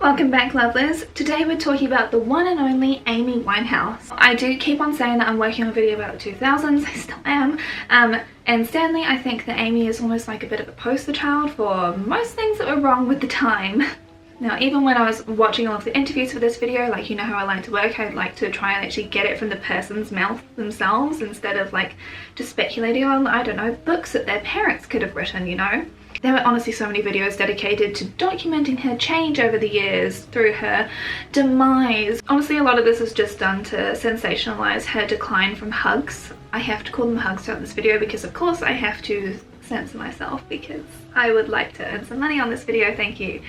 Welcome back, lovers. Today we're talking about the one and only Amy Winehouse. I do keep on saying that I'm working on a video about the 2000s, I still am. And Stanley, I think that Amy is almost like a bit of a poster child for most things that were wrong with the time. Now, even when I was watching all of the interviews for this video, like, you know how I like to work, I'd like to try and actually get it from the person's mouth themselves instead of like just speculating on, I don't know, books that their parents could have written, you know? There were honestly so many videos dedicated to documenting her change over the years through her demise. Honestly, a lot of this is just done to sensationalize her decline from hugs. I have to call them hugs throughout this video because of course I have to censor myself because I would like to earn some money on this video, thank you,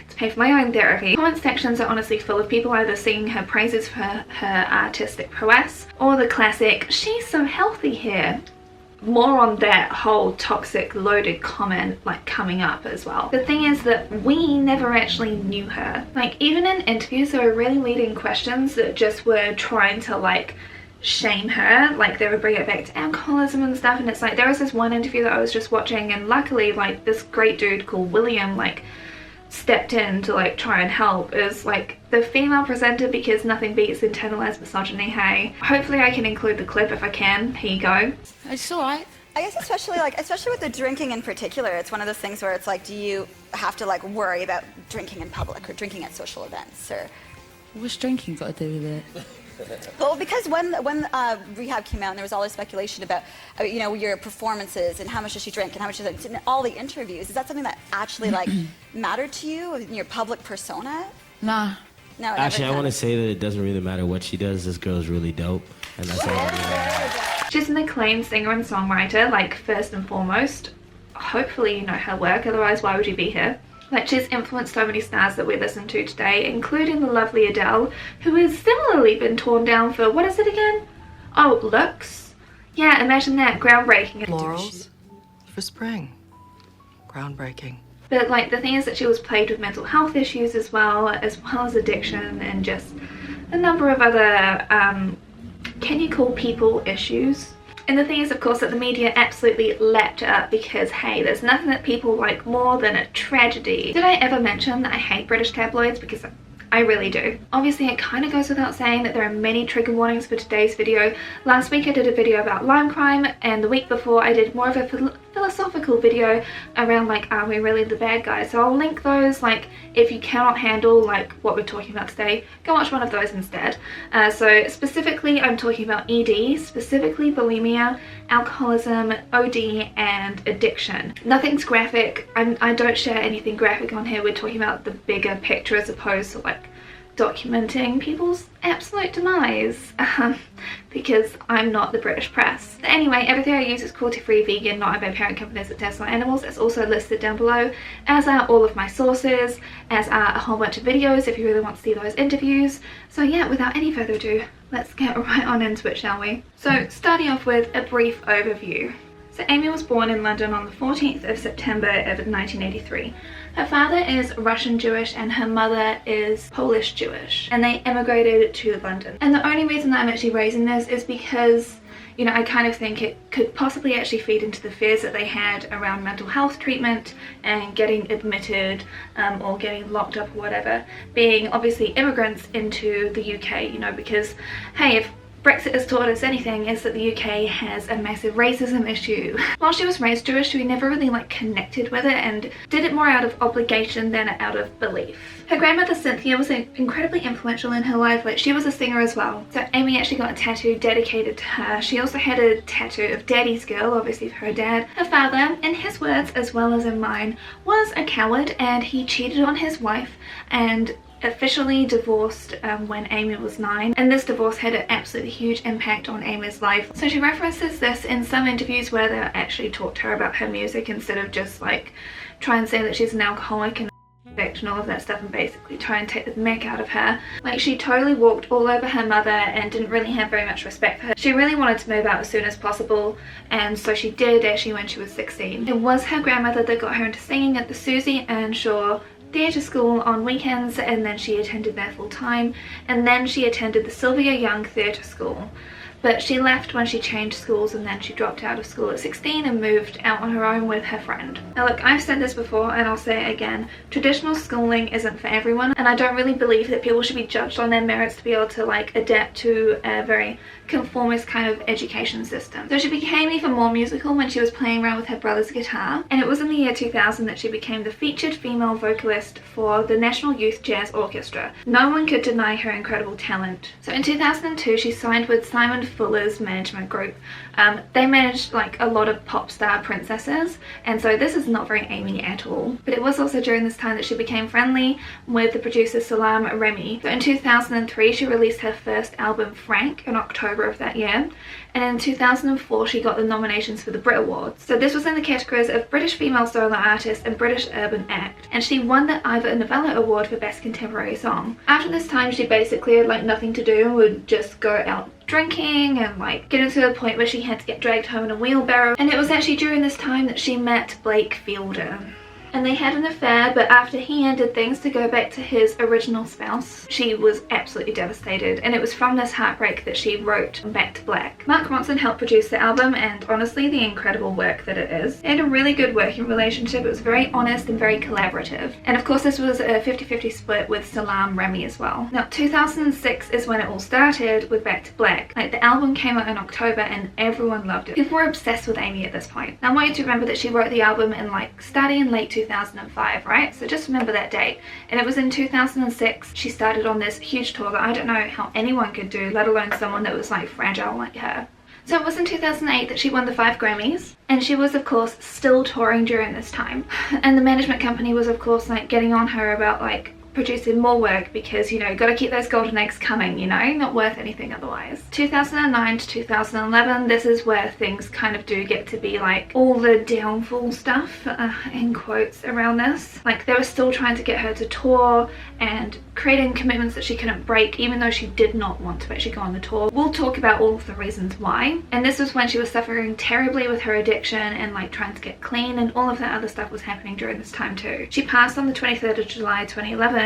to pay for my own therapy. Comment sections are honestly full of people either singing her praises for her artistic prowess or the classic, "She's so healthy here." More on that whole toxic loaded comment like coming up as well. The thing is that we never actually knew her. Like, even in interviews there were really leading questions that just were trying to like shame her, like they would bring it back to alcoholism and stuff, and it's like there was this one interview that I was just watching and luckily like this great dude called William like stepped in to like try and help as like the female presenter because nothing beats internalized misogyny, hey. Hopefully I can include the clip if I can. Here you go. It's alright. I guess especially with the drinking in particular, it's one of those things where it's like, do you have to like worry about drinking in public or drinking at social events, or what's drinking got to do with it? Well, because when Rehab came out and there was all this speculation about you know, your performances and how much does she drink and how much does it, in all the interviews, is that something that actually like mattered to you in your public persona? Nah. No, actually, I want to say that it doesn't really matter what she does. This girl's really dope, and that's all that really matters. She's an acclaimed singer and songwriter, like first and foremost. Hopefully you know her work, otherwise why would you be here? Like, she's influenced so many stars that we listen to today, including the lovely Adele, who has similarly been torn down for, what is it again? Oh, looks? Yeah, imagine that, groundbreaking. Florals for spring. Groundbreaking. But like, the thing is that she was plagued with mental health issues as well as addiction and just a number of other, can you call people issues? And the thing is, of course, that the media absolutely leapt up because, hey, there's nothing that people like more than a tragedy. Did I ever mention that I hate British tabloids? Because I really do. Obviously, it kind of goes without saying that there are many trigger warnings for today's video. Last week I did a video about lime crime, and the week before I did more of a philosophical video around like, are we really the bad guys? So I'll link those, like, if you cannot handle like what we're talking about today, go watch one of those instead. So specifically I'm talking about ED, specifically bulimia, alcoholism, OD and addiction. Nothing's graphic. I don't share anything graphic on here. We're talking about the bigger picture as opposed to like documenting people's absolute demise because I'm not the British press. But anyway, everything I use is cruelty-free, vegan, not owned by parent companies that test on animals. It's also listed down below, as are all of my sources, as are a whole bunch of videos if you really want to see those interviews. So yeah, without any further ado, let's get right on into it, shall we? So starting off with a brief overview. So Amy was born in London on the 14th of September of 1983. Her father is Russian Jewish and her mother is Polish Jewish, and they immigrated to London. And the only reason that I'm actually raising this is because, you know, I kind of think it could possibly actually feed into the fears that they had around mental health treatment and getting admitted or getting locked up or whatever, being obviously immigrants into the UK, you know, because hey, if Brexit has taught us anything, is that the UK has a massive racism issue. While she was raised Jewish, she never really like connected with it and did it more out of obligation than out of belief. Her grandmother Cynthia was incredibly influential in her life. Like, she was a singer as well. So Amy actually got a tattoo dedicated to her. She also had a tattoo of Daddy's Girl, obviously for her dad. Her father, in his words as well as in mine, was a coward and he cheated on his wife and officially divorced when Amy was 9, and this divorce had an absolutely huge impact on Amy's life. So she references this in some interviews where they actually talk to her about her music instead of just like try and say that she's an alcoholic and and all of that stuff and basically try and take the mick out of her. Like, she totally walked all over her mother and didn't really have very much respect for her. She really wanted to move out as soon as possible, and so she did actually when she was 16. It was her grandmother that got her into singing at the Susie Earnshaw theatre school on weekends, and then she attended there full time, and then she attended the Sylvia Young Theatre School. but she left when she changed schools, and then she dropped out of school at 16 and moved out on her own with her friend. Now look, I've said this before and I'll say it again, traditional schooling isn't for everyone, and I don't really believe that people should be judged on their merits to be able to like adapt to a very conformist kind of education system. So she became even more musical when she was playing around with her brother's guitar, and it was in the year 2000 that she became the featured female vocalist for the National Youth Jazz Orchestra. No one could deny her incredible talent. So in 2002 she signed with Simon Fuller's management group. They managed like a lot of pop star princesses, and so this is not very Amy at all. But it was also during this time that she became friendly with the producer Salam Remy. So in 2003 she released her first album Frank in October of that year, and in 2004 she got the nominations for the Brit Awards. So this was in the categories of British Female Solo Artist and British Urban Act, and she won the Ivor Novello Award for Best Contemporary Song. After this time she basically had like nothing to do and would just go out drinking and like getting to the point where she had to get dragged home in a wheelbarrow, and it was actually during this time that she met Blake Fielder. And they had an affair, but after he ended things to go back to his original spouse, she was absolutely devastated, and it was from this heartbreak that she wrote Back to Black. Mark Ronson helped produce the album, and honestly the incredible work that it is. They had a really good working relationship. It was very honest and very collaborative, and of course this was a 50-50 split with Salam Remy as well. Now 2006 is when it all started with Back to Black. Like the album came out in October and everyone loved it. People were obsessed with Amy at this point. Now I want you to remember that she wrote the album in like starting in late 2005, right? So just remember that date. And it was in 2006 she started on this huge tour that I don't know how anyone could do, let alone someone that was like fragile like her. So it was in 2008 that she won the 5 Grammys, and she was of course still touring during this time. And the management company was of course like getting on her about like producing more work because, you know, gotta keep those golden eggs coming, you know, not worth anything otherwise. 2009 to 2011, this is where things kind of do get to be like all the downfall stuff, in quotes, around this. Like they were still trying to get her to tour and creating commitments that she couldn't break, even though she did not want to actually go on the tour. We'll talk about all of the reasons why. And this was when she was suffering terribly with her addiction and like trying to get clean, and all of that other stuff was happening during this time too. She passed on the 23rd of July 2011,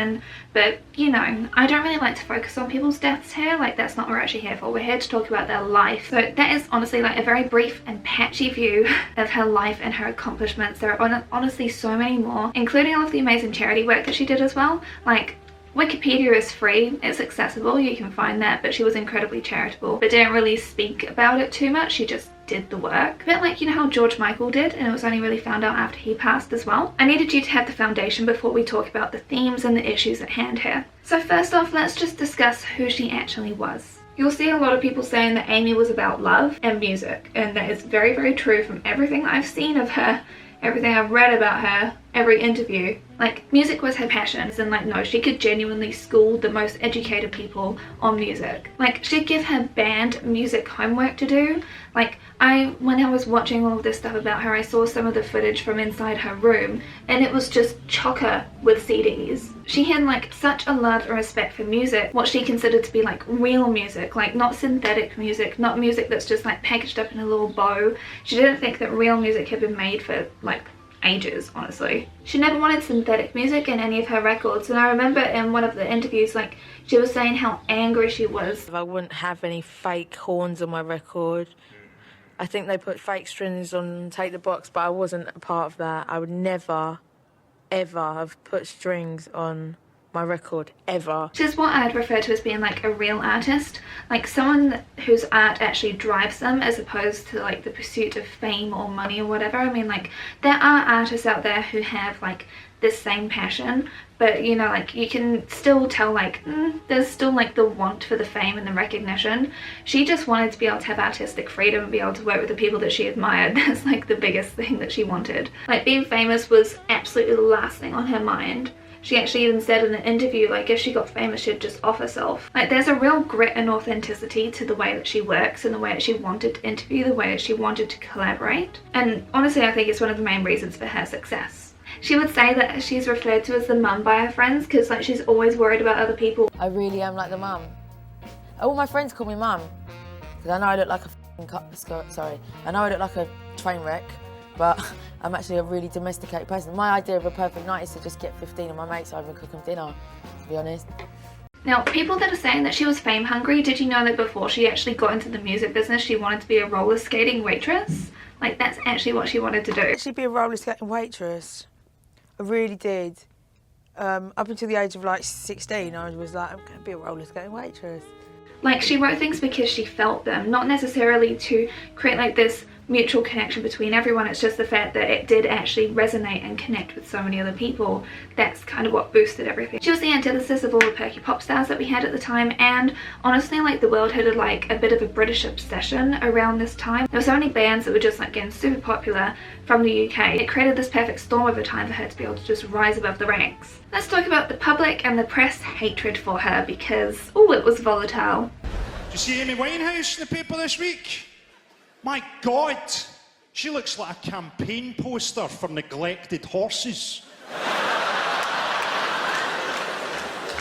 but you know, I don't really like to focus on people's deaths here. Like that's not what we're actually here for. We're here to talk about their life. So that is honestly like a very brief and patchy view of her life and her accomplishments. There are honestly so many more, including all of the amazing charity work that she did as well. Like Wikipedia is free, it's accessible, you can find that, but she was incredibly charitable, but didn't really speak about it too much. She just did the work. A bit like, you know how George Michael did, and it was only really found out after he passed as well. I needed you to have the foundation before we talk about the themes and the issues at hand here. So first off, let's just discuss who she actually was. You'll see a lot of people saying that Amy was about love and music, and that is very, very true from everything I've seen of her, everything I've read about her, every interview. Like, music was her passion, and like, no, she could genuinely school the most educated people on music. Like, she'd give her band music homework to do. Like, when I was watching all of this stuff about her, I saw some of the footage from inside her room, and it was just chocker with CDs. She had like such a love and respect for music, what she considered to be like real music, like not synthetic music, not music that's just like packaged up in a little bow. She didn't think that real music had been made for like ages, honestly. She never wanted synthetic music in any of her records, and I remember in one of the interviews, like, she was saying how angry she was. I wouldn't have any fake horns on my record. I think they put fake strings on Take the Box, but I wasn't a part of that. I would never, ever have put strings on my record, ever. Which is what I'd refer to as being like a real artist, like someone whose art actually drives them as opposed to like the pursuit of fame or money or whatever. I mean, like, there are artists out there who have like this same passion, but you know, like, you can still tell like there's still like the want for the fame and the recognition. She just wanted to be able to have artistic freedom and be able to work with the people that she admired. That's like the biggest thing that she wanted. Like, being famous was absolutely the last thing on her mind. She actually even said in an interview, like, if she got famous, she'd just off herself. Like, there's a real grit and authenticity to the way that she works and the way that she wanted to interview, the way that she wanted to collaborate. And honestly, I think it's one of the main reasons for her success. She would say that she's referred to as the mum by her friends because, like, she's always worried about other people. I really am like the mum. All my friends call me mum because I know I look like I know I look like a train wreck, but I'm actually a really domesticated person. My idea of a perfect night is to just get 15 of my mates over and cook them dinner, to be honest. Now, people that are saying that she was fame hungry, did you know that before she actually got into the music business, she wanted to be a roller skating waitress? Like, that's actually what she wanted to do. Actually be a roller skating waitress. I really did. Up until the age of like 16, I was like, I'm going to be a roller skating waitress. Like, she wrote things because she felt them, not necessarily to create like this mutual connection between everyone. It's just the fact that it did actually resonate and connect with so many other people. That's kind of what boosted everything. She was the antithesis of all the perky pop stars that we had at the time, and honestly, like, the world had like a bit of a British obsession around this time. There were so many bands that were just like getting super popular from the UK. It created this perfect storm over time for her to be able to just rise above the ranks. Let's talk about the public and the press hatred for her, because oh, it was volatile. Did you see Amy Winehouse in the paper this week? My God, she looks like a campaign poster for neglected horses.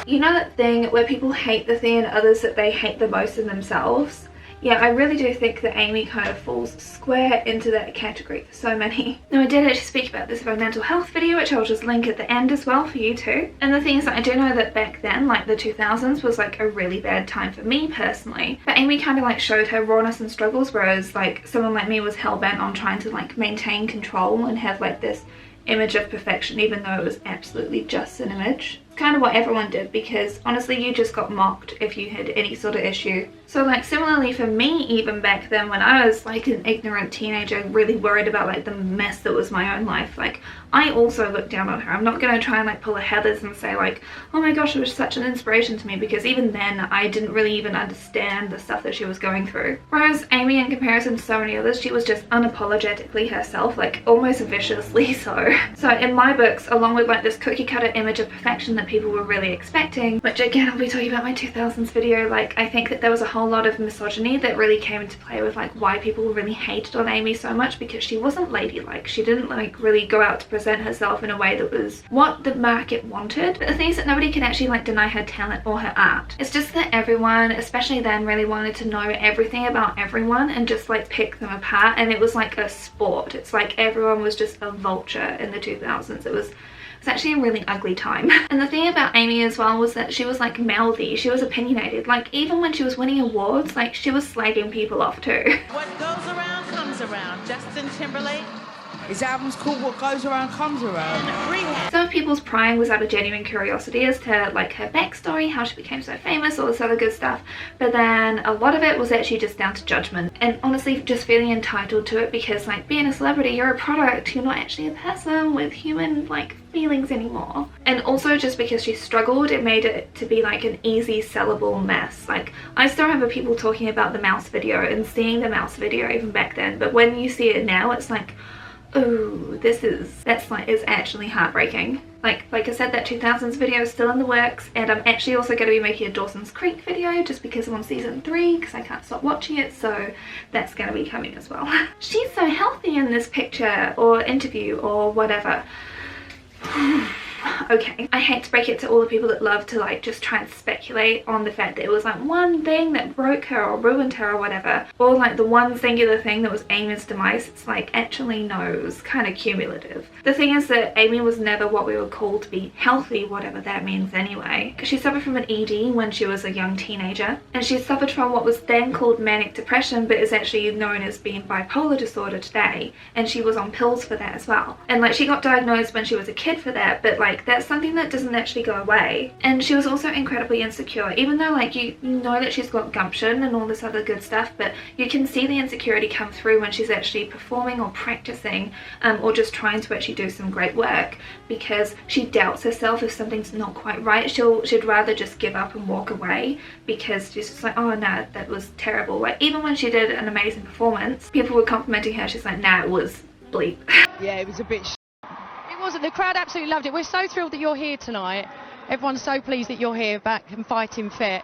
You know that thing where people hate the thing in others that they hate the most in themselves? Yeah, I really do think that Amy kind of falls square into that category for so many. Now, I did actually speak about this in my mental health video, which I'll just link at the end as well for you too. And the thing is that I do know that back then, like the 2000s, was like a really bad time for me personally. But Amy kind of like showed her rawness and struggles, whereas like someone like me was hell-bent on trying to like maintain control and have like this image of perfection, even though it was absolutely just an image. Kind of what everyone did, because honestly you just got mocked if you had any sort of issue. So like similarly for me, even back then when I was like an ignorant teenager really worried about like the mess that was my own life, like I also looked down on her. I'm not going to try and like pull a Heathers and say like, oh my gosh, it was such an inspiration to me, because even then I didn't really even understand the stuff that she was going through. Whereas Amy, in comparison to so many others, she was just unapologetically herself, like almost viciously so. So in my books, along with like this cookie cutter image of perfection that people were really expecting, which again I'll be talking about my 2000s video, like I think that there was a whole lot of misogyny that really came into play with like why people really hated on Amy so much, because she wasn't ladylike. She didn't like really go out to present herself in a way that was what the market wanted. But the thing is that nobody can actually like deny her talent or her art. It's just that everyone, especially then, really wanted to know everything about everyone and just like pick them apart, and it was like a sport. It's like everyone was just a vulture in the 2000s. It was actually a really ugly time. And the thing about Amy as well was that she was like mouthy, she was opinionated. Like even when she was winning awards, like she was slagging people off too. What goes around comes around. Justin Timberlake. His album's called What Goes Around Comes Around. Rehab. Some of people's prying was out of genuine curiosity as to like her backstory, how she became so famous, all this other good stuff. But then a lot of it was actually just down to judgment, and honestly just feeling entitled to it, because like being a celebrity, you're a product, you're not actually a person with human like feelings anymore. And also just because she struggled, it made it to be like an easy sellable mess. Like I still remember people talking about the Mouse video and seeing the Mouse video even back then, but when you see it now, it's like, oh, that's like, is actually heartbreaking. Like I said, that 2000s video is still in the works, and I'm actually also going to be making a Dawson's Creek video just because I'm on season 3, because I can't stop watching it, so that's going to be coming as well. She's so healthy in this picture or interview or whatever. Okay, I hate to break it to all the people that love to like just try and speculate on the fact that it was like one thing that broke her or ruined her or whatever, or like the one singular thing that was Amy's demise. It's like, actually no, it was kind of cumulative. The thing is that Amy was never what we would call to be healthy, whatever that means anyway. She suffered from an ED when she was a young teenager, and she suffered from what was then called manic depression, but is actually known as being bipolar disorder today, and she was on pills for that as well. And like she got diagnosed when she was a kid for that, but like that's something that doesn't actually go away. And she was also incredibly insecure, even though like you know that she's got gumption and all this other good stuff, but you can see the insecurity come through when she's actually performing or practicing or just trying to actually do some great work, because she doubts herself. If something's not quite right, she'd rather just give up and walk away, because she's just like, oh no, that was terrible. Like even when she did an amazing performance, people were complimenting her, she's like, nah, it was bleep. Yeah, it was a bit wasn't. The crowd absolutely loved it. We're so thrilled that you're here tonight. Everyone's so pleased that you're here back and fighting fit.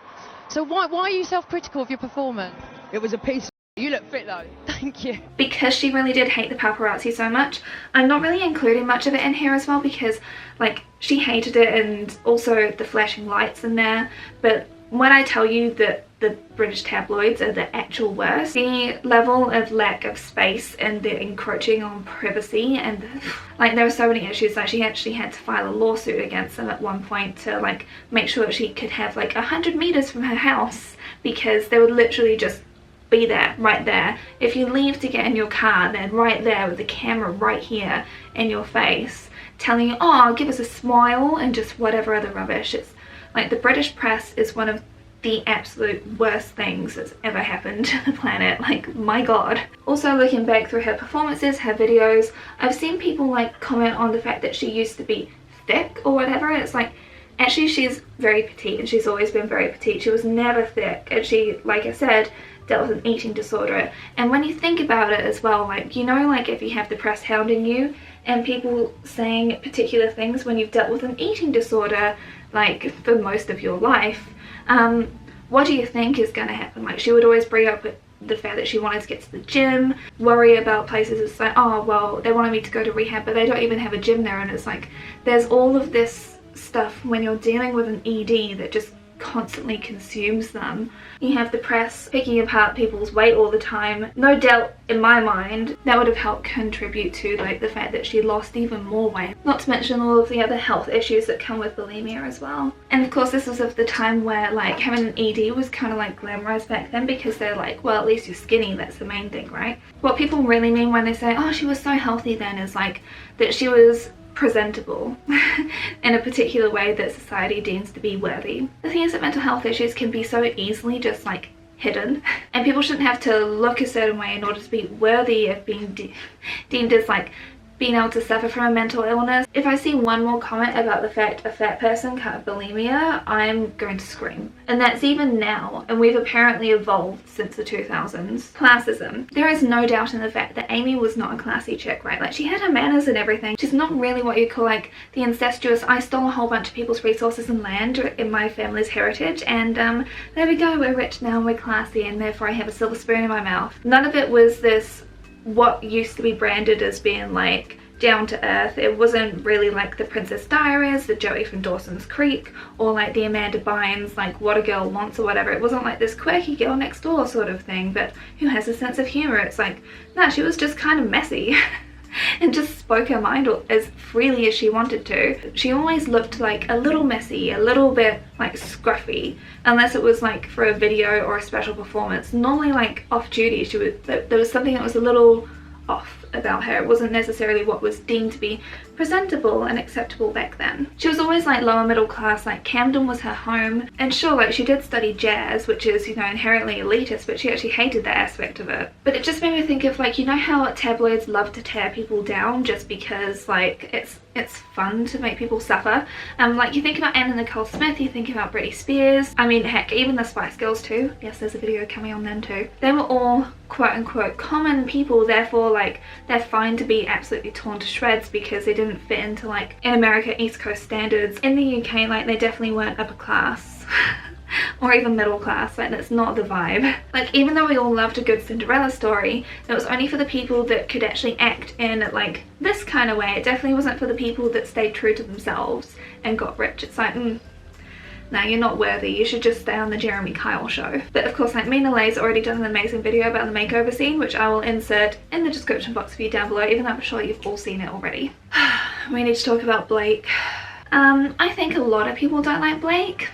So why are you self-critical of your performance? It was a piece of... You look fit though. Thank you. Because she really did hate the paparazzi so much, I'm not really including much of it in here as well, because like she hated it, and also the flashing lights in there. But when I tell you that the British tabloids are the actual worst. The level of lack of space and the encroaching on privacy, and like there were so many issues. Like she actually had to file a lawsuit against them at one point to like make sure that she could have like 100 meters from her house, because they would literally just be there, right there. If you leave to get in your car, they're right there with the camera right here in your face, telling you, oh, give us a smile and just whatever other rubbish. It's like the British press is one of the absolute worst things that's ever happened to the planet. Like, my god. Also, looking back through her performances, her videos, I've seen people like comment on the fact that she used to be thick or whatever. It's like, actually she's very petite, and she's always been very petite. She was never thick, and she, like I said, dealt with an eating disorder. And when you think about it as well, like, you know, like if you have the press hounding you and people saying particular things when you've dealt with an eating disorder, like for most of your life, what do you think is going to happen? Like, she would always bring up the fact that she wanted to get to the gym, worry about places. It's like, oh well, they wanted me to go to rehab, but they don't even have a gym there. And it's like, there's all of this stuff when you're dealing with an ED that just constantly consumes them. You have the press picking apart people's weight all the time. No doubt, in my mind, that would have helped contribute to like the fact that she lost even more weight. Not to mention all of the other health issues that come with bulimia as well. And of course, this was of the time where like having an ED was kind of like glamorized back then, because they're like, well, at least you're skinny, that's the main thing, right? What people really mean when they say, oh, she was so healthy then, is like that she was presentable in a particular way that society deems to be worthy. The thing is that mental health issues can be so easily just like hidden, and people shouldn't have to look a certain way in order to be worthy of being deemed as like being able to suffer from a mental illness. If I see one more comment about the fact a fat person can't have bulimia, I'm going to scream. And that's even now, and we've apparently evolved since the 2000s. Classism. There is no doubt in the fact that Amy was not a classy chick, right? Like, she had her manners and everything. She's not really what you call like the incestuous, I stole a whole bunch of people's resources and land in my family's heritage, and there we go, we're rich now and we're classy, and therefore I have a silver spoon in my mouth. None of it was this what used to be branded as being like down to earth. It wasn't really like the Princess Diaries, the Joey from Dawson's Creek, or like the Amanda Bynes like What a Girl Wants or whatever. It wasn't like this quirky girl next door sort of thing, but who has a sense of humor. It's like, nah, she was just kind of messy and just spoke her mind as freely as she wanted to. She always looked like a little messy, a little bit like scruffy, unless it was like for a video or a special performance. Normally like off duty, there was something that was a little off about her. It wasn't necessarily what was deemed to be presentable and acceptable back then. She was always like lower middle class, like Camden was her home, and sure, like she did study jazz, which is, you know, inherently elitist, but she actually hated that aspect of it. But it just made me think of like, you know how tabloids love to tear people down just because like it's fun to make people suffer. Like you think about Anna Nicole Smith, you think about Britney Spears, I mean heck, even the Spice Girls too. Yes, there's a video coming on them too. They were all quote unquote common people, therefore like they're fine to be absolutely torn to shreds because they didn't fit into like, in America, East Coast standards. In the UK, like they definitely weren't upper class or even middle class. Like, that's not the vibe. Like, even though we all loved a good Cinderella story, it was only for the people that could actually act in like this kind of way. It definitely wasn't for the people that stayed true to themselves and got rich. It's like, no, you're not worthy, you should just stay on the Jeremy Kyle show. But of course, like, Mina Leigh's already done an amazing video about the makeover scene, which I will insert in the description box for you down below, even though I'm sure you've all seen it already. We need to talk about Blake. I think a lot of people don't like Blake,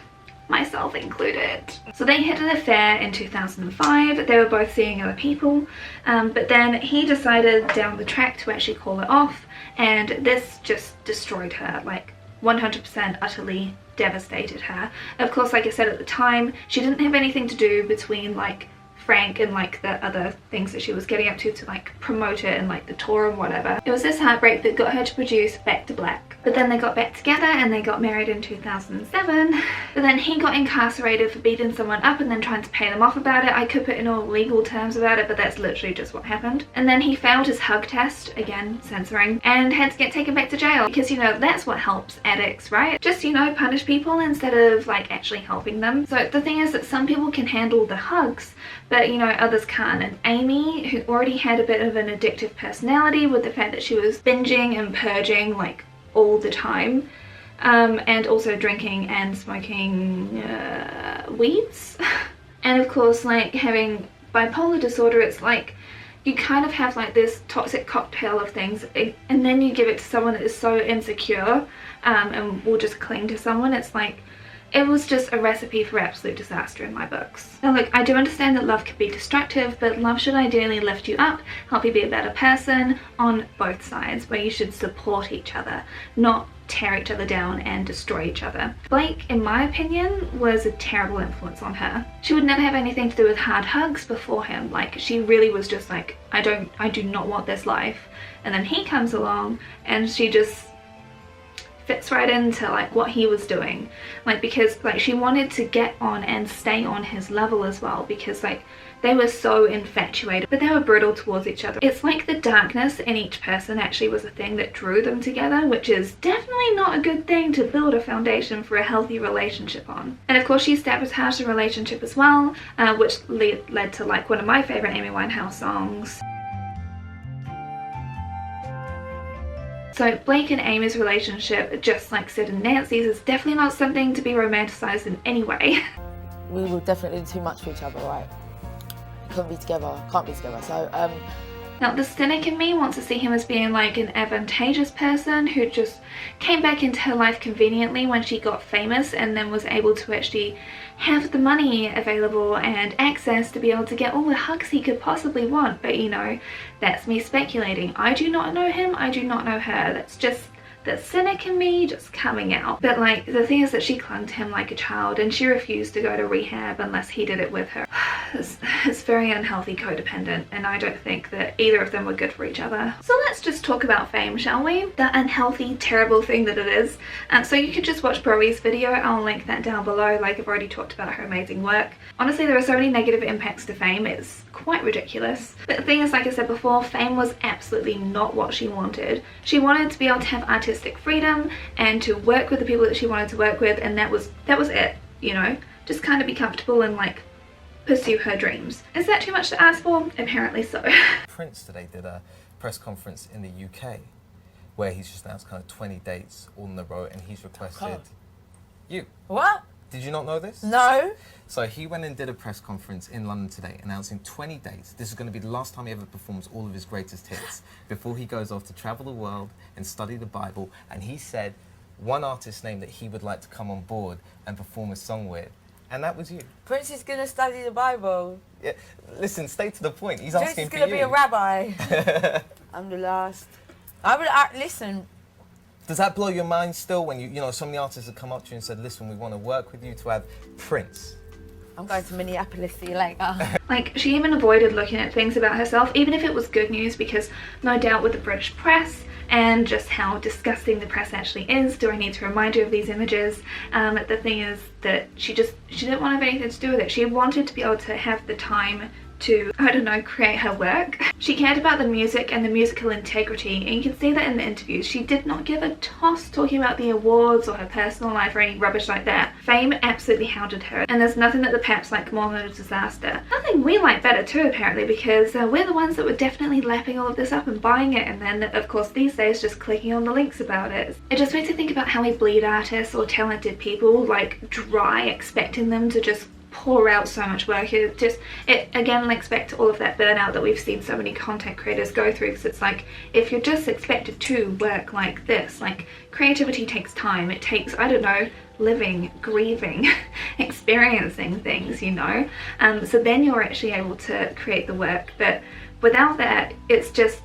myself included. So they had an affair in 2005, they were both seeing other people, but then he decided down the track to actually call it off, and this just destroyed her, like 100% utterly devastated her. Of course, like I said at the time, she didn't have anything to do between like Frank and like the other things that she was getting up to like promote it and like the tour and whatever. It was this heartbreak that got her to produce Back to Black. But then they got back together and they got married in 2007. But then he got incarcerated for beating someone up and then trying to pay them off about it. I could put in all legal terms about it, but that's literally just what happened. And then he failed his hug test, again censoring, and had to get taken back to jail because, you know, that's what helps addicts, right? Just, you know, punish people instead of like actually helping them. So the thing is that some people can handle the hugs, but you know, others can't. And Amy, who already had a bit of an addictive personality with the fact that she was binging and purging like all the time, and also drinking and smoking weeds. And of course, like, having bipolar disorder, it's like you kind of have like this toxic cocktail of things, and then you give it to someone that is so insecure and will just cling to someone. It's like, it was just a recipe for absolute disaster in my books. Now look, I do understand that love can be destructive, but love should ideally lift you up, help you be a better person on both sides, where you should support each other, not tear each other down and destroy each other. Blake, in my opinion, was a terrible influence on her. She would never have anything to do with hard hugs before him. Like, she really was just like, I do not want this life. And then he comes along and she just fits right into like what he was doing, like, because like she wanted to get on and stay on his level as well, because like they were so infatuated, but they were brutal towards each other. It's like the darkness in each person actually was a thing that drew them together, which is definitely not a good thing to build a foundation for a healthy relationship on. And of course she sabotaged the relationship as well, which led to like one of my favorite Amy Winehouse songs. So Blake and Amy's relationship, just like Sid and Nancy's, is definitely not something to be romanticised in any way. We were definitely too much for each other, right? Couldn't be together, can't be together, so Now the cynic in me wants to see him as being like an advantageous person who just came back into her life conveniently when she got famous, and then was able to actually have the money available and access to be able to get all the hugs he could possibly want. But you know, that's me speculating. I do not know him, I do not know her. That's just the cynic in me just coming out. But like, the thing is that she clung to him like a child, and she refused to go to rehab unless he did it with her. It's very unhealthy codependent, and I don't think that either of them were good for each other. So let's just talk about fame, shall we? The unhealthy, terrible thing that it is. So you could just watch Broe's video, I'll link that down below. Like, I've already talked about her amazing work. Honestly, there are so many negative impacts to fame, it's quite ridiculous. But the thing is, like I said before, fame was absolutely not what she wanted. She wanted to be able to have artistic freedom and to work with the people that she wanted to work with, and that was it, you know? Just kind of be comfortable and like pursue her dreams. Is that too much to ask for? Apparently so. Prince today did a press conference in the UK where he's just announced kind of 20 dates all in a row, and he's requested you. What? Did you not know this? No. So he went and did a press conference in London today announcing 20 dates. This is going to be the last time he ever performs all of his greatest hits before he goes off to travel the world and study the Bible. And he said one artist's name that he would like to come on board and perform a song with. And that was you. Prince is going to study the Bible. Yeah, listen, stay to the point. He's asking for you. Prince is going to be a rabbi. I'm the last. I would, listen. Does that blow your mind still when you know, so many artists have come up to you and said, listen, we want to work with you to have Prince? I'm going to Minneapolis, see you later. Like, she even avoided looking at things about herself, even if it was good news, because no doubt with the British press and just how disgusting the press actually is, do I need to remind you of these images? The thing is that she didn't want to have anything to do with it. She wanted to be able to have the time to, I don't know, create her work. She cared about the music and the musical integrity, and you can see that in the interviews. She did not give a toss talking about the awards or her personal life or any rubbish like that. Fame absolutely hounded her, and there's nothing that the Paps like more than a disaster. Nothing we like better too, apparently, because we're the ones that were definitely lapping all of this up and buying it, and then of course these days just clicking on the links about it. It just makes me think about how we bleed artists or talented people like dry, expecting them to just pour out so much work. It again links back to all of that burnout that we've seen so many content creators go through, because it's like, if you're just expected to work like this, like, creativity takes time. It takes, I don't know, living, grieving, experiencing things, you know, so then you're actually able to create the work. But without that, it's just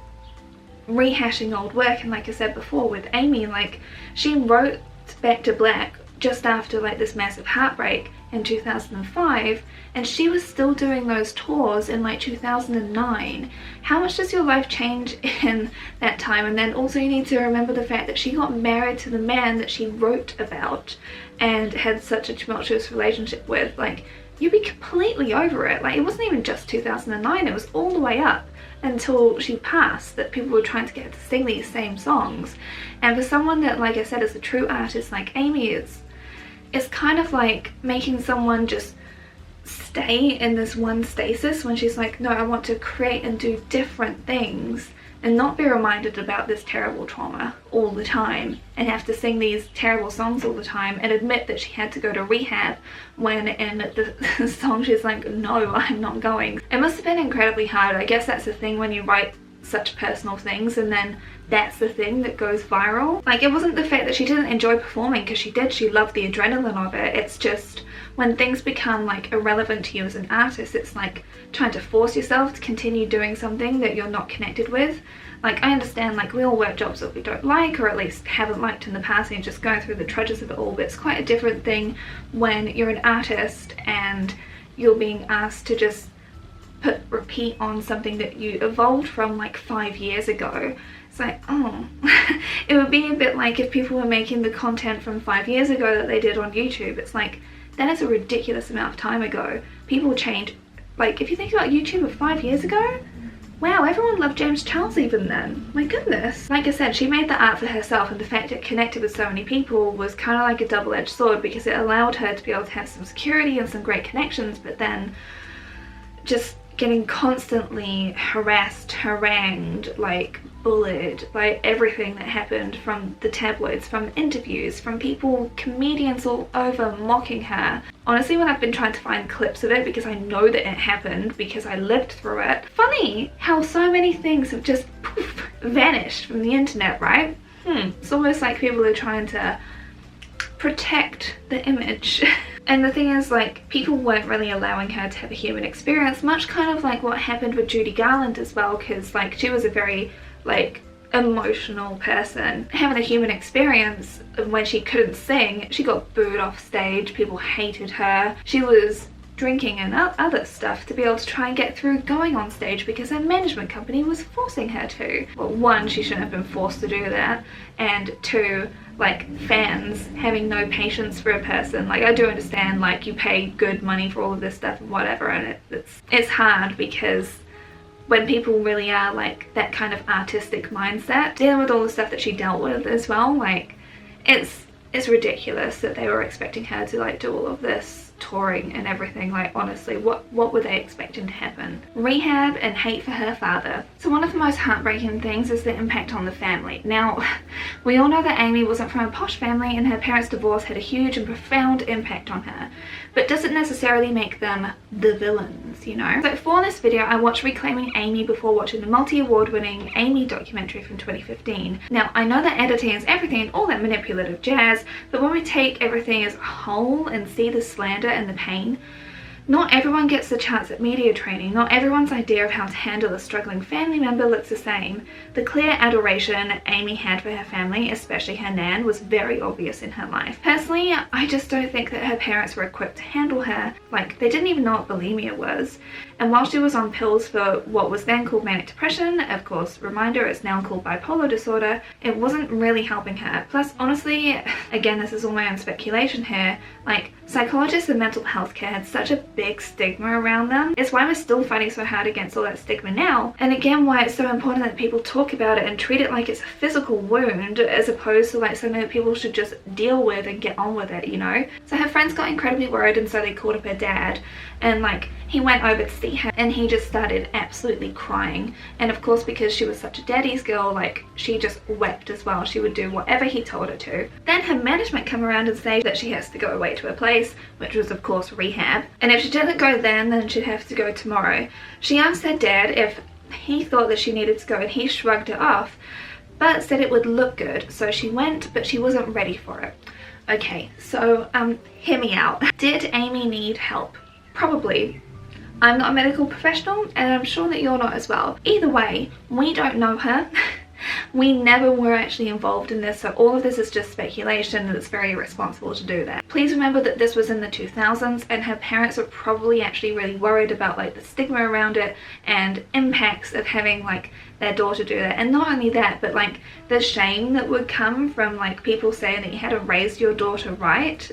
rehashing old work. And like I said before with Amy, like, she wrote Back to Black just after like this massive heartbreak in 2005, and she was still doing those tours in like 2009. How much does your life change in that time? And then also you need to remember the fact that she got married to the man that she wrote about and had such a tumultuous relationship with. Like, you'd be completely over it. Like, it wasn't even just 2009, it was all the way up until she passed that people were trying to get her to sing these same songs. And for someone that, like I said, is a true artist like Amy, it's kind of like making someone just stay in this one stasis when she's like, no, I want to create and do different things and not be reminded about this terrible trauma all the time, and have to sing these terrible songs all the time, and admit that she had to go to rehab when in the song she's like, no, I'm not going. It must have been incredibly hard. I guess that's the thing when you write such personal things and then that's the thing that goes viral. Like, it wasn't the fact that she didn't enjoy performing, because she did, she loved the adrenaline of it. It's just when things become like irrelevant to you as an artist, it's like trying to force yourself to continue doing something that you're not connected with. Like, I understand, like, we all work jobs that we don't like, or at least haven't liked in the past, and you're just going through the trudges of it all, but it's quite a different thing when you're an artist and you're being asked to just repeat on something that you evolved from like 5 years ago. It's like, oh. It would be a bit like if people were making the content from 5 years ago that they did on YouTube. It's like, that is a ridiculous amount of time ago. People change. Like, if you think about YouTube of 5 years ago, wow, everyone loved James Charles even then. My goodness. Like I said, she made the art for herself, and the fact it connected with so many people was kind of like a double-edged sword, because it allowed her to be able to have some security and some great connections, but then just getting constantly harassed, harangued, like bullied by everything that happened, from the tabloids, from interviews, from people, comedians all over mocking her. Honestly, when I've been trying to find clips of it, because I know that it happened because I lived through it, funny how so many things have just poof, vanished from the internet, right? It's almost like people are trying to protect the image. And the thing is, like, people weren't really allowing her to have a human experience, much kind of like what happened with Judy Garland as well, because like she was a very like emotional person. Having a human experience, when she couldn't sing, she got booed off stage, people hated her. She was drinking and other stuff to be able to try and get through going on stage because her management company was forcing her to. Well, one, she shouldn't have been forced to do that, and two, like, fans having no patience for a person. Like, I do understand, like, you pay good money for all of this stuff and whatever, and it's hard because when people really are like that kind of artistic mindset, dealing with all the stuff that she dealt with as well, like, it's ridiculous that they were expecting her to like do all of this touring and everything. Like, honestly, what were they expecting to happen? Rehab and hate for her father. So one of the most heartbreaking things is the impact on the family. Now, we all know that Amy wasn't from a posh family, and her parents' divorce had a huge and profound impact on her, but doesn't necessarily make them the villains, you know? So for this video, I watched Reclaiming Amy before watching the multi-award winning Amy documentary from 2015. Now, I know that editing is everything and all that manipulative jazz, but when we take everything as a whole and see the slander and the pain, not everyone gets the chance at media training. Not everyone's idea of how to handle a struggling family member looks the same. The clear adoration Amy had for her family, especially her nan, was very obvious in her life. Personally, I just don't think that her parents were equipped to handle her. Like, they didn't even know what bulimia was. And while she was on pills for what was then called manic depression, of course, reminder, it's now called bipolar disorder, it wasn't really helping her. Plus, honestly, again, this is all my own speculation here, like, psychologists and mental health care had such a big stigma around them. It's why we're still fighting so hard against all that stigma now. And again, why it's so important that people talk about it and treat it like it's a physical wound, as opposed to like something that people should just deal with and get on with it, you know? So her friends got incredibly worried, and so they called up her dad, and like, he went over to see her and he just started absolutely crying. And of course, because she was such a daddy's girl, like, she just wept as well. She would do whatever he told her to. Then her management come around and say that she has to go away to a place, which was of course rehab, and if she didn't go then she'd have to go tomorrow. She asked her dad if he thought that she needed to go, and he shrugged it off, but said it would look good. So she went, but she wasn't ready for it. Okay, so hear me out. Did Amy need help? Probably. I'm not a medical professional, and I'm sure that you're not as well. Either way, we don't know her. We never were actually involved in this, so all of this is just speculation, and it's very irresponsible to do that. Please remember that this was in the 2000s, and her parents were probably actually really worried about like the stigma around it and impacts of having like their daughter do that. And not only that, but like the shame that would come from like people saying that you had to raise your daughter right.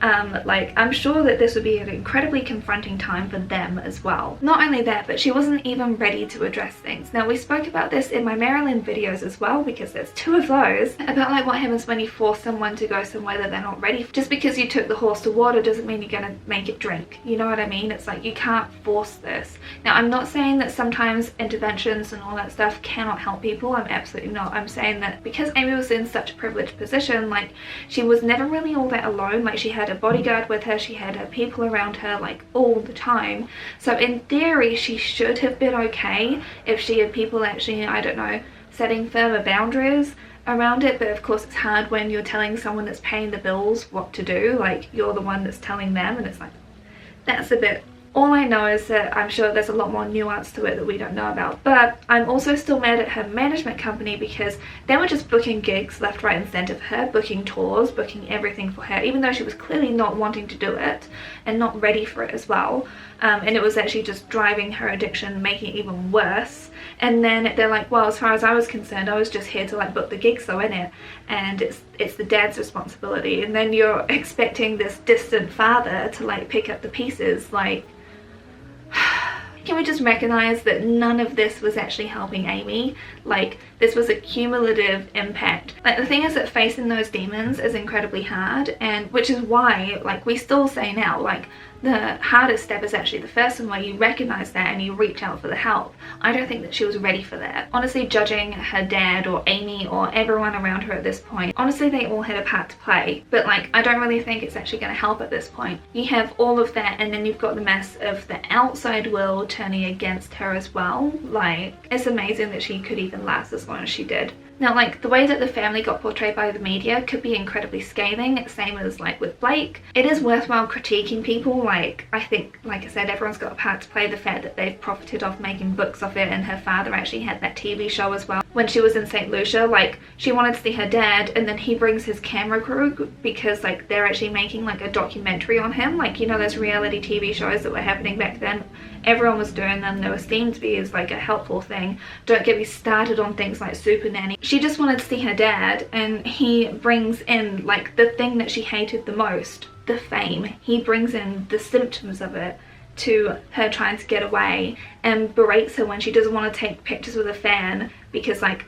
Like, I'm sure that this would be an incredibly confronting time for them as well. Not only that, but she wasn't even ready to address things. Now, we spoke about this in my Maryland videos as well, because there's 2 of those, about like what happens when you force someone to go somewhere that they're not ready for. Just because you took the horse to water doesn't mean you're gonna make it drink. You know what I mean? It's like, you can't force this. Now, I'm not saying that sometimes interventions and all that stuff cannot help people. I'm absolutely not. I'm saying that because Amy was in such a privileged position, like, she was never really all that alone. Like, she had a bodyguard with her, she had her people around her like all the time. So in theory, she should have been okay if she had people actually, I don't know, setting firmer boundaries around it. But of course, it's hard when you're telling someone that's paying the bills what to do. Like, you're the one that's telling them, and it's like, that's a bit. All I know is that I'm sure there's a lot more nuance to it that we don't know about. But I'm also still mad at her management company, because they were just booking gigs left, right and centre for her, booking tours, booking everything for her, even though she was clearly not wanting to do it and not ready for it as well. And it was actually just driving her addiction, making it even worse. And then they're like, well, as far as I was concerned, I was just here to like book the gigs though, innit? And it's the dad's responsibility. And then you're expecting this distant father to like pick up the pieces. Like, can we just recognize that none of this was actually helping Amy? Like, this was a cumulative impact. Like, the thing is that facing those demons is incredibly hard, and which is why, like, we still say now, like, the hardest step is actually the first one, where you recognize that and you reach out for the help. I don't think that she was ready for that. Honestly, judging her dad or Amy or everyone around her at this point, honestly, they all had a part to play. But like, I don't really think it's actually going to help at this point. You have all of that, and then you've got the mess of the outside world turning against her as well. Like, it's amazing that she could even last as long as she did. Now, like, the way that the family got portrayed by the media could be incredibly scathing, same as like with Blake. It is worthwhile critiquing people. Like, I think, like I said, everyone's got a part to play. The fact that they've profited off making books off it, and her father actually had that TV show as well. When she was in St. Lucia, like, she wanted to see her dad, and then he brings his camera crew, because like they're actually making like a documentary on him. Like, you know, those reality TV shows that were happening back then, everyone was doing them. They were seen to be as like a helpful thing. Don't get me started on things like Super Nanny. She just wanted to see her dad, and he brings in like the thing that she hated the most, the fame. He brings in the symptoms of it to her trying to get away, and berates her when she doesn't want to take pictures with a fan, because like,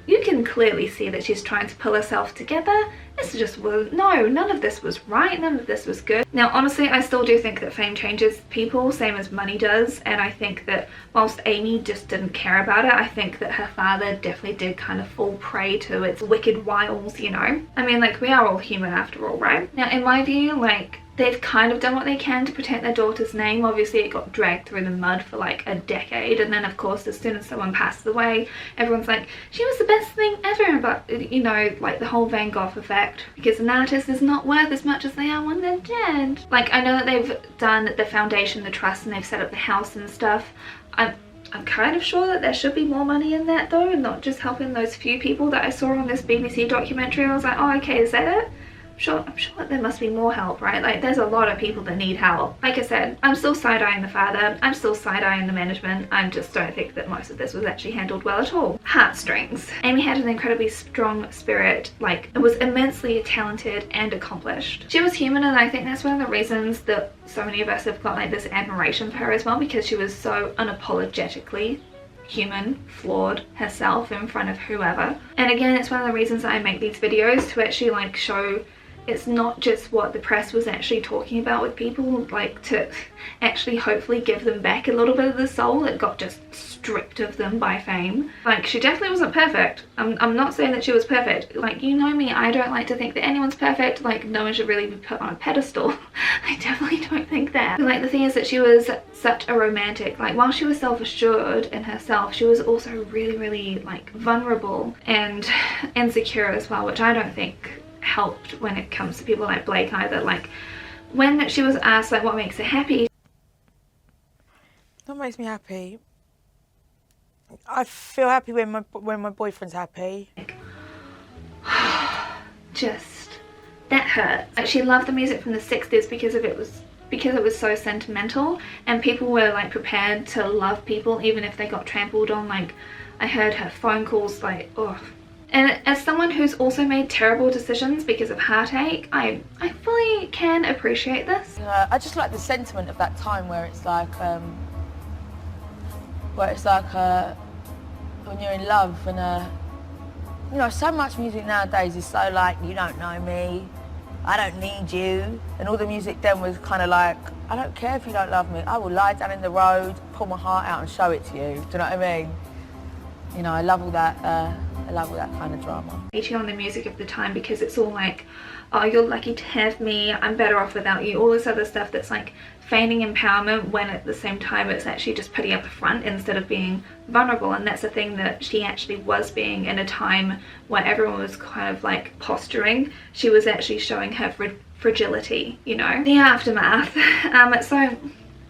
you can clearly see that she's trying to pull herself together. This just was, no, none of this was right, none of this was good. Now, honestly, I still do think that fame changes people, same as money does, and I think that whilst Amy just didn't care about it, I think that her father definitely did kind of fall prey to its wicked wiles, you know? I mean, like, we are all human after all, right? Now, in my view, like, they've kind of done what they can to protect their daughter's name. Obviously, it got dragged through the mud for like a decade, and then of course, as soon as someone passes away, everyone's like, she was the best thing ever. But you know, like the whole Van Gogh effect, because an artist is not worth as much as they are when they're dead. Like, I know that they've done the foundation, the trust, and they've set up the house and stuff. I'm kind of sure that there should be more money in that though, and not just helping those few people that I saw on this BBC documentary. I was like, oh, okay, is that it? I'm sure that there must be more help, right? Like, there's a lot of people that need help. Like I said, I'm still side-eyeing the father, I'm still side-eyeing the management. I just don't think that most of this was actually handled well at all. Heartstrings. Amy had an incredibly strong spirit, like, it was immensely talented and accomplished. She was human, and I think that's one of the reasons that so many of us have got like this admiration for her as well, because she was so unapologetically human, flawed herself in front of whoever. And again, it's one of the reasons I make these videos, to actually like show it's not just what the press was actually talking about with people, like to actually hopefully give them back a little bit of the soul that got just stripped of them by fame. Like, she definitely wasn't perfect. I'm not saying that she was perfect. Like, you know me, I don't like to think that anyone's perfect. Like, no one should really be put on a pedestal. I definitely don't think that. But, like, the thing is that she was such a romantic. Like, while she was self-assured in herself, she was also really, really like vulnerable and insecure as well, which I don't think helped when it comes to people like Blake either. Like, when she was asked like what makes her happy, What makes me happy? I feel happy when my boyfriend's happy. Just that hurt. Like, she loved the music from the 60s because it was so sentimental, and people were like prepared to love people even if they got trampled on. Like, I heard her phone calls like, oh, And as someone who's also made terrible decisions because of heartache, I fully can appreciate this. I just like the sentiment of that time where it's like when you're in love and you know, so much music nowadays is so like, you don't know me, I don't need you, and all the music then was kind of like, I don't care if you don't love me, I will lie down in the road, pull my heart out and show it to you. Do you know what I mean? You know, I love all that kind of drama. Eating on the music of the time, because it's all like, oh, you're lucky to have me, I'm better off without you, all this other stuff that's like feigning empowerment when at the same time it's actually just putting up a front instead of being vulnerable. And that's the thing that she actually was being in a time where everyone was kind of like posturing. She was actually showing her fragility, you know. The aftermath. So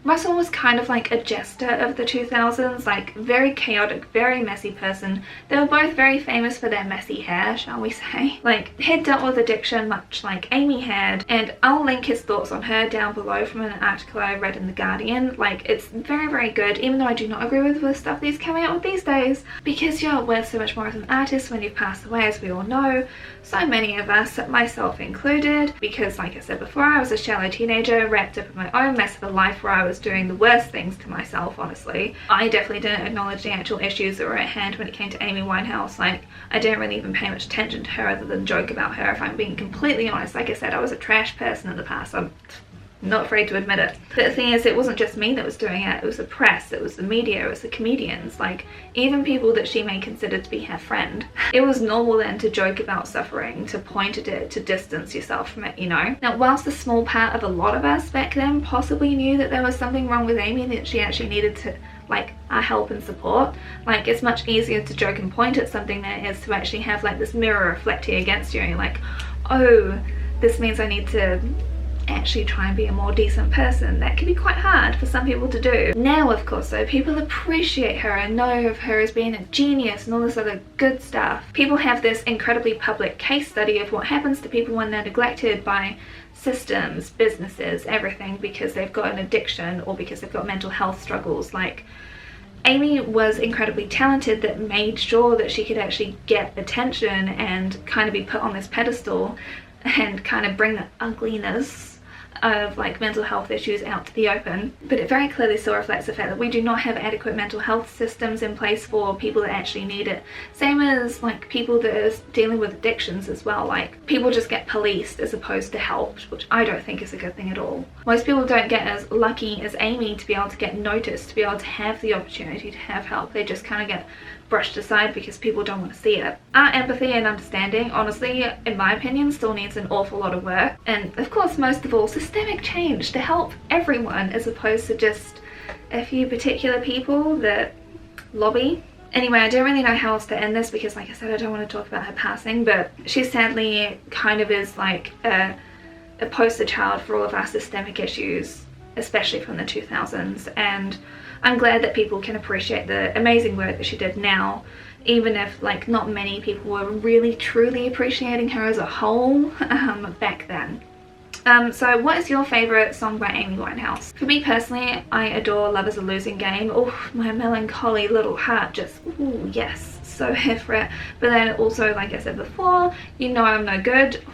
Russell was kind of like a jester of the 2000s, like very chaotic, very messy person. They were both very famous for their messy hair, shall we say. Like, he'd dealt with addiction much like Amy had, and I'll link his thoughts on her down below from an article I read in The Guardian. Like, it's very, very good, even though I do not agree with the stuff that he's coming out with these days, because you're worth so much more as an artist when you've passed away, as we all know. So many of us, myself included, because like I said before, I was a shallow teenager wrapped up in my own mess of a life where I was doing the worst things to myself, honestly. I definitely didn't acknowledge the actual issues that were at hand when it came to Amy Winehouse. Like, I didn't really even pay much attention to her other than joke about her, if I'm being completely honest. Like I said, I was a trash person in the past. I'm not afraid to admit it. But the thing is, it wasn't just me that was doing it. It was the press, it was the media, it was the comedians, like even people that she may consider to be her friend. It was normal then to joke about suffering, to point at it, to distance yourself from it, you know. Now, whilst a small part of a lot of us back then possibly knew that there was something wrong with Amy, that she actually needed to like our help and support, like it's much easier to joke and point at something than it is to actually have like this mirror reflecting against you and you're like, oh, this means I need to actually try and be a more decent person. That can be quite hard for some people to do. Now, of course, though, people appreciate her and know of her as being a genius and all this other good stuff. People have this incredibly public case study of what happens to people when they're neglected by systems, businesses, everything, because they've got an addiction or because they've got mental health struggles. Like, Amy was incredibly talented, that made sure that she could actually get attention and kind of be put on this pedestal and kind of bring the ugliness of like mental health issues out to the open. But it very clearly still reflects the fact that we do not have adequate mental health systems in place for people that actually need it. Same as like people that are dealing with addictions as well. Like, people just get policed as opposed to helped, which I don't think is a good thing at all. Most people don't get as lucky as Amy to be able to get noticed, to be able to have the opportunity to have help. They just kind of get brushed aside because people don't want to see it. Our empathy and understanding, honestly, in my opinion, still needs an awful lot of work. And of course, most of all, systemic change to help everyone as opposed to just a few particular people that lobby. Anyway, I don't really know how else to end this because, like I said, I don't want to talk about her passing, but she sadly kind of is like a poster child for all of our systemic issues, especially from the 2000s. And I'm glad that people can appreciate the amazing work that she did now, even if like not many people were really truly appreciating her as a whole back then. So what is your favourite song by Amy Winehouse? For me personally, I adore Love Is a Losing Game. Oh, my melancholy little heart just, ooh, yes, so here for it. But then also, like I said before, You Know I'm No Good,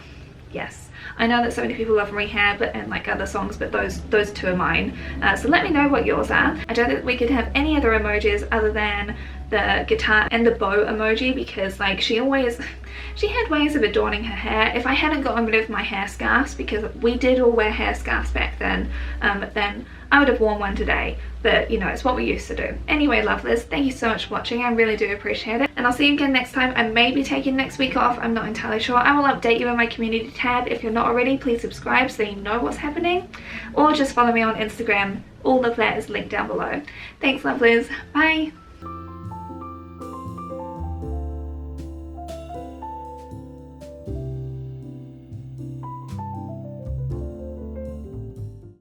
yes. I know that so many people love Rehab and like other songs, but those two are mine. So let me know what yours are. I don't think we could have any other emojis other than the guitar and the bow emoji, because like she had ways of adorning her hair. If I hadn't gotten rid of my hair scarves, because we did all wear hair scarves back then, then I would have worn one today. But you know, it's what we used to do. Anyway, lovelies, thank you so much for watching. I really do appreciate it. And I'll see you again next time. I may be taking next week off. I'm not entirely sure. I will update you in my community tab. If you're not already, please subscribe so you know what's happening. Or just follow me on Instagram. All of that is linked down below. Thanks, lovelies. Bye.